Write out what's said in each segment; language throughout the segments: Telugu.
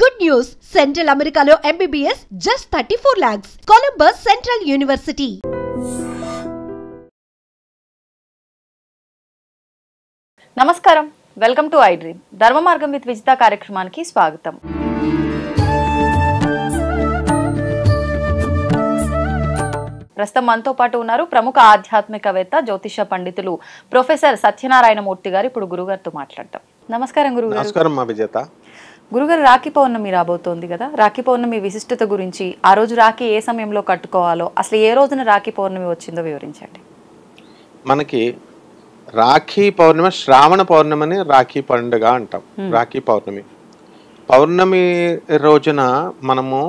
Good news! Central Americano MBBS just 34 lakhs. Columbus Central University. నమస్కారం, వెల్కమ్ టు ఐ డ్రీమ్. ధర్మ మార్గం విత్ విజిత కార్యక్రమానికి స్వాగతం. ప్రస్తుతం మనతో పాటు ఉన్నారు ప్రముఖ ఆధ్యాత్మికవేత్త, జ్యోతిష పండితులు ప్రొఫెసర్ సత్యనారాయణ మూర్తి గారు. ఇప్పుడు గురుగారితో మాట్లాడతాం. నమస్కారం గురుగారు. నమస్కారం మా విజేత. గురుగారు, రాఖీ పౌర్ణమి రాబోతోంది కదా, రాఖీ పౌర్ణమి విశిష్టత గురించి, ఆ రోజు రాఖీ ఏ సమయంలో కట్టుకోవాలో, అసలు ఏ రోజున రాఖీ పౌర్ణమి వచ్చిందో వివరించండి. మనకి రాఖీ పౌర్ణమి శ్రావణ పౌర్ణమిని రాఖీ పండుగ అంటాం. రాఖీ పౌర్ణమి రోజున మనము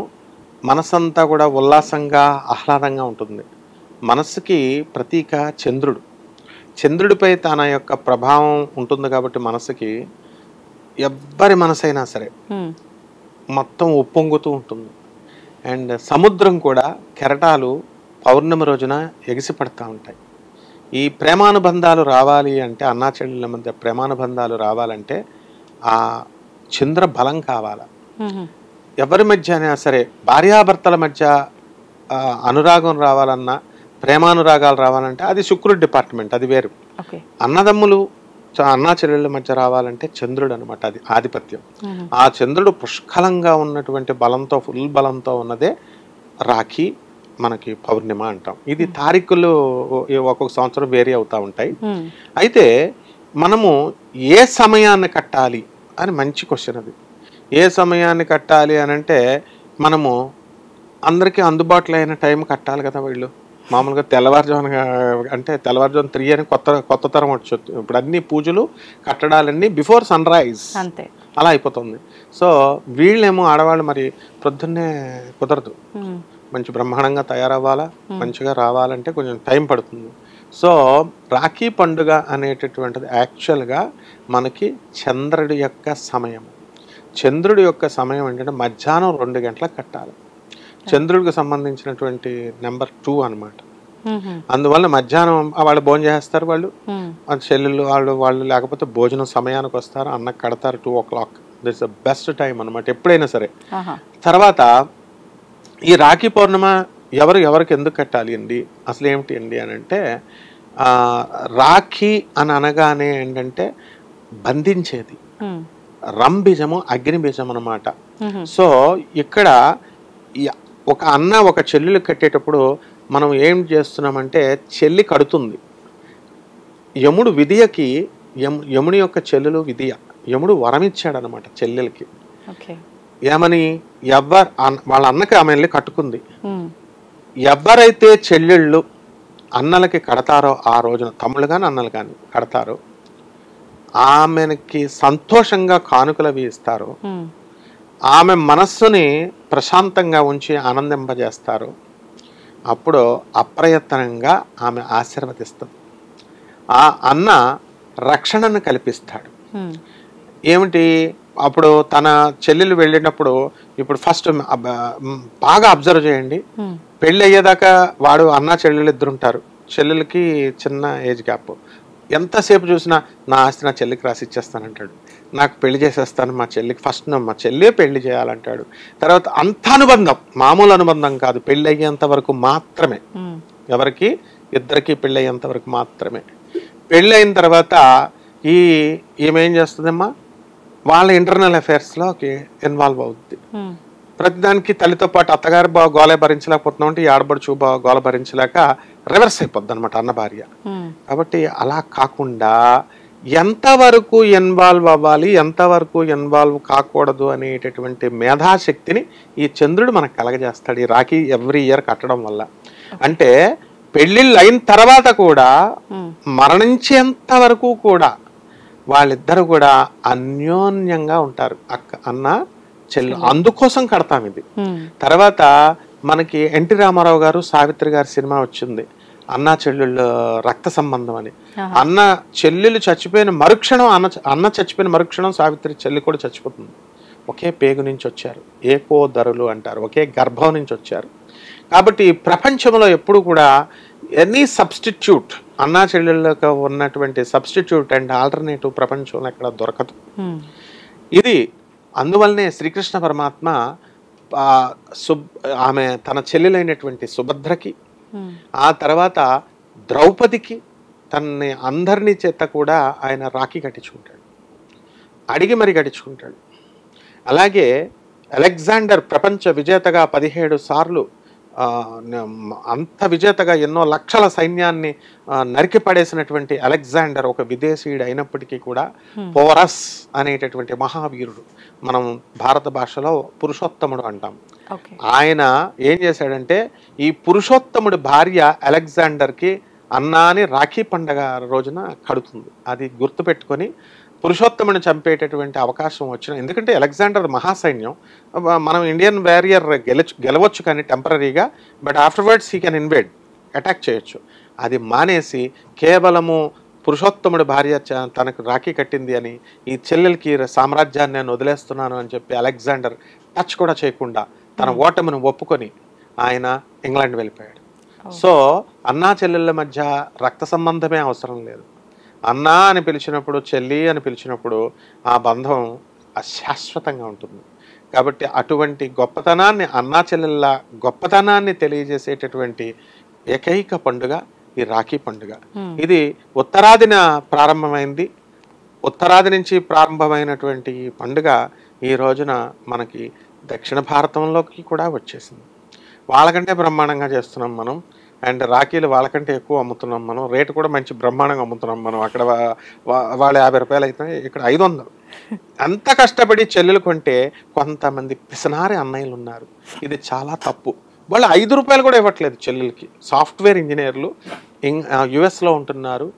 మనసంతా కూడా ఉల్లాసంగా ఆహ్లాదంగా ఉంటుంది. మనసుకి ప్రతీక చంద్రుడిపై తన యొక్క ప్రభావం ఉంటుంది కాబట్టి మనసుకి ఎవ్వరి మనసైనా సరే మొత్తం ఉప్పొంగుతూ ఉంటుంది. అండ్ సముద్రం కూడా కెరటాలు పౌర్ణమి రోజున ఎగిసిపడతా ఉంటాయి. ఈ ప్రేమానుబంధాలు రావాలి అంటే, అన్నా చెల్లెళ్ళ మధ్య ప్రేమానుబంధాలు రావాలంటే ఆ చంద్ర బలం కావాలి. ఎవరి మధ్య అయినా సరే, భార్యాభర్తల మధ్య అనురాగం రావాలన్నా, ప్రేమానురాగాలు రావాలంటే అది శుక్రుడి డిపార్ట్మెంట్, అది వేరు. అన్నదమ్ములు అన్నా చెల్లెళ్ళ మధ్య రావాలంటే చంద్రుడు అనమాట, అది ఆధిపత్యం. ఆ చంద్రుడు పుష్కలంగా ఉన్నటువంటి బలంతో, ఫుల్ బలంతో ఉన్నదే రాఖీ మనకి పౌర్ణిమ అంటాం. ఇది తారీఖులు ఒక్కొక్క సంవత్సరం వేరీ అవుతూ ఉంటాయి. అయితే మనము ఏ సమయాన్ని కట్టాలి అని మంచి క్వశ్చన్ అది. ఏ సమయాన్ని కట్టాలి అని అంటే, మనము అందరికీ అందుబాటులో అయిన టైం కట్టాలి కదా. వీళ్ళు మామూలుగా తెల్లవారుజామున అంటే తెల్లవారుజామున 3 అని కొత్త తరం వచ్చి ఇప్పుడు అన్ని పూజలు కట్టడాలన్నీ బిఫోర్ సన్ రైజ్ అంతే అలా అయిపోతుంది. సో వీళ్ళేమో ఆడవాళ్ళు మరి ప్రొద్దున్నే కుదరదు, మంచి బ్రహ్మాండంగా తయారవ్వాలా, మంచిగా రావాలంటే కొంచెం టైం పడుతుంది. సో రాఖీ పండుగ అనేటటువంటిది యాక్చువల్గా మనకి చంద్రుడి యొక్క సమయం. చంద్రుడి యొక్క సమయం ఏంటంటే మధ్యాహ్నం 2 గంటలకు కట్టాలి. చంద్రుడికి సంబంధించినటువంటి నెంబర్ 2 అనమాట. అందువల్ల మధ్యాహ్నం వాళ్ళు భోజనం చేస్తారు, వాళ్ళు చెల్లెళ్ళు వాళ్ళు లేకపోతే భోజనం సమయానికి వస్తారు, అన్నకు కడతారు 2 o'clock. దిట్స్ ద బెస్ట్ టైం అనమాట ఎప్పుడైనా సరే. తర్వాత ఈ రాఖీ పౌర్ణమ ఎవరికి ఎందుకు కట్టాలి అండి, అసలు ఏమిటి అండి అని అంటే, రాఖీ అని అనగానే ఏంటంటే బంధించేది, రంబీజము అగ్నిబీజం అనమాట. సో ఇక్కడ ఒక అన్న ఒక చెల్లెలు కట్టేటప్పుడు మనం ఏం చేస్తున్నామంటే, చెల్లి కడుతుంది. యముడు విధియకి, యముని యొక్క చెల్లెలు విధియ, యముడు వరం ఇచ్చాడు అనమాట చెల్లెలకి. ఏమని, వాళ్ళ అన్నకి ఆమె వెళ్ళి కట్టుకుంది. ఎవరైతే చెల్లెళ్ళు అన్నలకి కడతారో ఆ రోజున, తమ్ముళ్ళు కానీ అన్నలు కానీ కడతారో, ఆమెకి సంతోషంగా కానుకలవి ఇస్తారు, ఆమె మనస్సుని ప్రశాంతంగా ఉంచి ఆనందింపజేస్తారు, అప్పుడు అప్రయత్నంగా ఆమె ఆశీర్వదిస్తుంది. ఆ అన్న రక్షణను కల్పిస్తాడు. ఏమిటి, అప్పుడు తన చెల్లెలు వెళ్ళినప్పుడు, ఇప్పుడు ఫస్ట్ బాగా అబ్జర్వ్ చేయండి, పెళ్ళి అయ్యేదాకా వాడు అన్న చెల్లెలు ఇద్దరు ఉంటారు. చెల్లెలకి చిన్న ఏజ్ గ్యాప్. ఎంతసేపు చూసినా నా ఆస్తి నా చెల్లికి రాసి ఇచ్చేస్తానంటాడు, నాకు పెళ్లి చేసేస్తాను మా చెల్లికి, ఫస్ట్ మా చెల్లి పెళ్లి చేయాలంటాడు. తర్వాత అంత అనుబంధం, మామూలు అనుబంధం కాదు, పెళ్ళి అయ్యేంత వరకు మాత్రమే, ఎవరికి ఇద్దరికి పెళ్ళి అయ్యేంత వరకు మాత్రమే. పెళ్ళి అయిన తర్వాత ఈమెం చేస్తుందమ్మా, వాళ్ళ ఇంటర్నల్ అఫైర్స్లోకి ఇన్వాల్వ్ అవుద్ది. ప్రతిదానికి తల్లితో పాటు అత్తగారు గోల భరించలేకపోతున్నాం అంటే, ఈ ఆడబడుచు గోల భరించలేక రివర్స్ అయిపోద్ది అనమాట అన్న భార్య. కాబట్టి అలా కాకుండా ఎంతవరకు ఇన్వాల్వ్ అవ్వాలి, ఎంతవరకు ఇన్వాల్వ్ కాకూడదు అనేటటువంటి మేధాశక్తిని ఈ చంద్రుడు మనకు కలగజేస్తాడు ఈ రాఖీ ఎవ్రీ ఇయర్ కట్టడం వల్ల. అంటే పెళ్ళిళ్ళు అయిన తర్వాత కూడా మరణించేంత వరకు కూడా వాళ్ళిద్దరు కూడా అన్యోన్యంగా ఉంటారు, అన్న చెల్లి. అందుకోసం కడతాం ఇది. తర్వాత మనకి ఎన్టీ రామారావు గారు, సావిత్రి గారి సినిమా వచ్చింది, అన్నా చెల్లెళ్ళు రక్త సంబంధం అని. అన్న చెల్లెలు చచ్చిపోయిన మరుక్షణం, అన్న చచ్చిపోయిన మరుక్షణం సావిత్రి చెల్లి కూడా చచ్చిపోతుంది. ఒకే పేగు నుంచి వచ్చారు, ఏకోదరులు అంటారు, ఒకే గర్భం నుంచి వచ్చారు. కాబట్టి ప్రపంచంలో ఎప్పుడు కూడా ఎనీ సబ్స్టిట్యూట్, అన్నా చెల్లెళ్ళకు ఉన్నటువంటి సబ్స్టిట్యూట్ అండ్ ఆల్టర్నేటివ్ ప్రపంచంలో ఎక్కడ దొరకదు. ఇది అందువల్లనే శ్రీకృష్ణ పరమాత్మ ఆమె తన చెల్లెలైనటువంటి సుభద్రకి, ఆ తర్వాత ద్రౌపదికి తనని అందరినీ చేత కూడా ఆయన రాఖీ కట్టించుకుంటాడు, అడిగి మరి కట్టించుకుంటాడు. అలాగే అలెగ్జాండర్ ప్రపంచ విజేతగా 17 సార్లు అంత విజేతగా ఎన్నో లక్షల సైన్యాన్ని నరికి పడేసినటువంటి అలెగ్జాండర్ ఒక విదేశీయుడు అయినప్పటికీ కూడా పోరస్ అనేటటువంటి మహావీరుడు, మనం భారత భాషలో పురుషోత్తముడు అంటాం. ఆయన ఏం చేశాడంటే ఈ పురుషోత్తముడి భార్య అలెగ్జాండర్కి అన్నాని రాఖీ పండగ రోజున కడుతుంది. అది గుర్తుపెట్టుకొని పురుషోత్తముని చంపేటటువంటి అవకాశం వచ్చిన, ఎందుకంటే అలెగ్జాండర్ మహాసైన్యం, మనం ఇండియన్ వారియర్ గెలవచ్చు కానీ టెంపరీగా, but afterwards he can invade, attack చేయొచ్చు. అది మానేసి కేవలము పురుషోత్తముడి భార్య తనకు రాఖీ కట్టింది అని, ఈ చెల్లెలకి సామ్రాజ్యాన్ని నేను వదిలేస్తున్నాను అని చెప్పి అలెగ్జాండర్ టచ్ కూడా చేయకుండా తన ఓటమిని ఒప్పుకొని ఆయన ఇంగ్లాండ్ వెళ్ళిపోయాడు. సో అన్నా చెల్లెళ్ళ మధ్య రక్త సంబంధమే అవసరం లేదు. అన్నా అని పిలిచినప్పుడు, చెల్లి అని పిలిచినప్పుడు ఆ బంధం అశాశ్వతంగా ఉంటుంది. కాబట్టి అటువంటి గొప్పతనాన్ని, అన్నా చెల్లెళ్ళ గొప్పతనాన్ని తెలియజేసేటటువంటి ఏకైక పండుగ ఈ రాఖీ పండుగ. ఇది ఉత్తరాదిన ప్రారంభమైంది. ఉత్తరాది నుంచి ప్రారంభమైనటువంటి ఈ పండుగ ఈ రోజున మనకి దక్షిణ భారతంలోకి కూడా వచ్చేసింది. వాళ్ళకంటే బ్రహ్మాండంగా చేస్తున్నాం మనం, అండ్ రాఖీలు వాళ్ళకంటే ఎక్కువ అమ్ముతున్నాం మనం, రేటు కూడా మంచి బ్రహ్మాండంగా అమ్ముతున్నాం మనం. అక్కడ వాళ్ళు 50 రూపాయలు అయితే ఇక్కడ 500. అంత కష్టపడి చెల్లెలు కొంటే కొంతమంది పిసనారి అన్నయ్యలు ఉన్నారు, ఇది చాలా తప్పు. వాళ్ళు 5 రూపాయలు కూడా ఇవ్వట్లేదు చెల్లెలకి. సాఫ్ట్వేర్ ఇంజనీర్లు యుఎస్లో ఉంటున్నారు,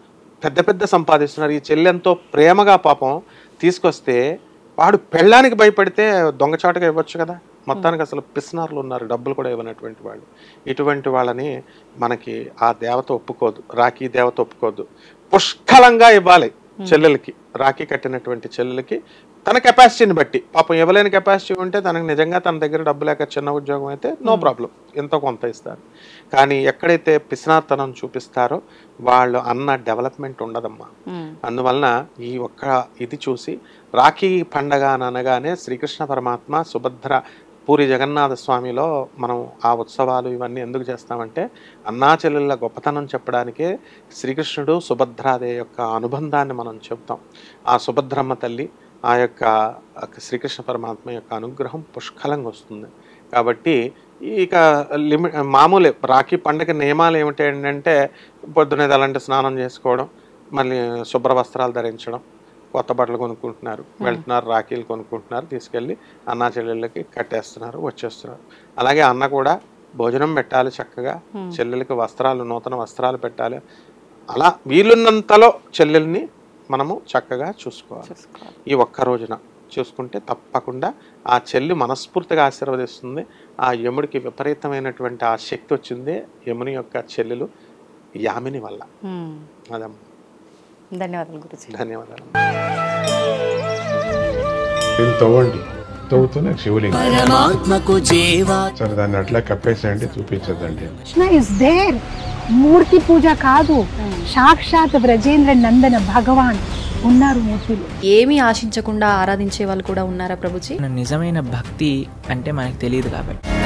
పెద్ద పెద్ద సంపాదిస్తున్నారు. ఈ చెల్లి ఎంతో ప్రేమగా పాపం తీసుకొస్తే వాడు పెళ్ళానికి భయపడితే దొంగచాటుగా ఇవ్వచ్చు కదా. మొత్తానికి అసలు పిస్నార్లు ఉన్నారు, డబ్బులు కూడా ఇవ్వనటువంటి వాళ్ళు. ఇటువంటి వాళ్ళని మనకి ఆ దేవత ఒప్పుకోదు, రాఖీ దేవత ఒప్పుకోదు. పుష్కలంగా ఇవ్వాలి చెల్లెలకి, రాఖీ కట్టినటువంటి చెల్లెలకి తన కెపాసిటీని బట్టి. పాపం ఇవ్వలేని కెపాసిటీ ఉంటే తనకు నిజంగా తన దగ్గర డబ్బు లేక చిన్న ఉద్యోగం అయితే నో ప్రాబ్లం, ఎంతో కొంత ఇస్తారు. కానీ ఎక్కడైతే పిసినార్తనం చూపిస్తారో వాళ్ళు అన్న డెవలప్మెంట్ ఉండదమ్మా. అందువలన ఈ ఒక్క ఇది చూసి రాఖీ పండగ అనగానే శ్రీకృష్ణ పరమాత్మ, సుభద్ర, పూరి జగన్నాథ స్వామిలో మనం ఆ ఉత్సవాలు ఇవన్నీ ఎందుకు చేస్తామంటే అన్నా చెల్లెళ్ళ గొప్పతనం చెప్పడానికే శ్రీకృష్ణుడు సుభద్రాదే యొక్క అనుబంధాన్ని మనం చెప్తాం. ఆ సుభద్రమ్మ తల్లి, ఆ యొక్క శ్రీకృష్ణ పరమాత్మ యొక్క అనుగ్రహం పుష్కలంగా వస్తుంది. కాబట్టి ఇక మామూలే రాఖీ పండుగ నియమాలు ఏమిటి అంటే పొద్దునే అలాంటి స్నానం చేసుకోవడం, మళ్ళీ శుభ్ర వస్త్రాలు ధరించడం, కొత్త బట్టలు కొనుక్కుంటున్నారు, వెళ్తున్నారు, రాఖీలు కొనుక్కుంటున్నారు, తీసుకెళ్ళి అన్నా చెల్లెళ్ళకి కట్టేస్తున్నారు, వచ్చేస్తున్నారు. అలాగే అన్న కూడా భోజనం పెట్టాలి, చక్కగా చెల్లెలకి వస్త్రాలు, నూతన వస్త్రాలు పెట్టాలి. అలా వీలున్నంతలో చెల్లెల్ని మనము చక్కగా చూసుకోవాలి. ఈ ఒక్క రోజున చూసుకుంటే తప్పకుండా ఆ చెల్లి మనస్ఫూర్తిగా ఆశీర్వదిస్తుంది. ఆ యముడికి విపరీతమైనటువంటి ఆ శక్తి వచ్చింది యముని యొక్క చెల్లెలు యామిని వల్ల. అదమ్మా. ధన్యవాదాలు గురుజీ. ధన్యవాదాలు. తవ్వండి, తవ్వుతూనే శివలింగం సరే దాన్ని అట్లా కప్పేసేయండి, చూపించదండి. మూర్తి పూజ కాదు, సాక్షాత్ బ్రజేంద్ర నందన భగవాన్ ఉన్నారు మూర్తిలో. ఏమీ ఆశించకుండా ఆరాధించే వాళ్ళు కూడా ఉన్నారా ప్రభుజీ? నిజమైన భక్తి అంటే మనకు తెలియదు కాబట్టి